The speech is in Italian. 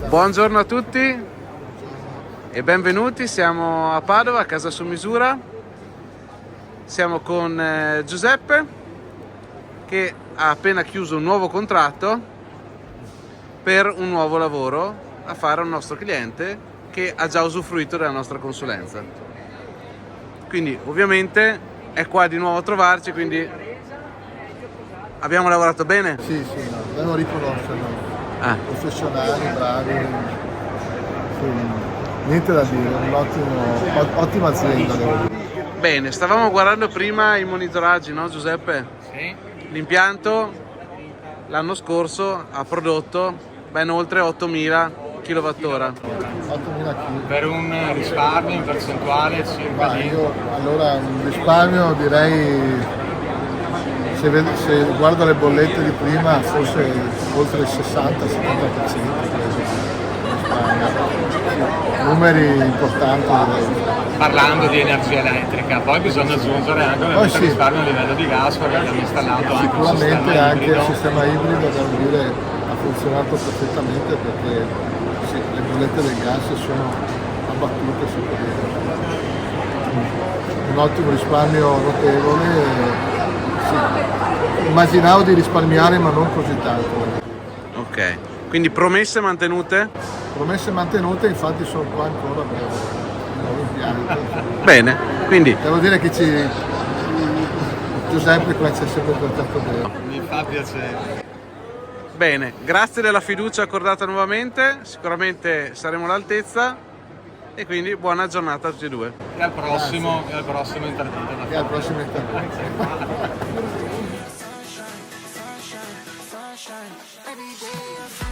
Buongiorno a tutti e benvenuti, siamo a Padova, a Casa su Misura. Siamo con Giuseppe che ha appena chiuso un nuovo contratto per un nuovo lavoro a fare a un nostro cliente che ha già usufruito della nostra consulenza. Quindi ovviamente è qua di nuovo a trovarci, quindi abbiamo lavorato bene? Sì, no, devo riconoscerlo. Professionali, bravi, sì, niente da dire, un'ottima azienda, devo dire. Bene, stavamo guardando prima i monitoraggi, no Giuseppe? Sì. L'impianto l'anno scorso ha prodotto ben oltre 8.000 kWh. 8.000 kg. Per un risparmio in percentuale circa Ma di... allora un risparmio direi, se guardo le bollette di prima, forse oltre il 60-70%, numeri importanti direi. Parlando di energia elettrica, poi bisogna aggiungere anche ovviamente il risparmio a livello di gas perché abbiamo installato anche un Sicuramente sistema anche ibrido. il sistema ibrido, devo dire, ha funzionato perfettamente perché sì, le bollette del gas sono abbattute, si può dire. Un ottimo risparmio notevole. Sì. Immaginavo di risparmiare ma non così tanto. Ok, quindi promesse mantenute? Promesse mantenute, infatti sono qua ancora per il nuovo impianto. Bene, quindi Devo dire che Giuseppe qua ci ha sempre trattato bene. Mi fa piacere. bene, grazie della fiducia accordata nuovamente, sicuramente saremo all'altezza e quindi buona giornata a tutti e due. E al prossimo intervento. E al prossimo intervento. Sunshine, every day.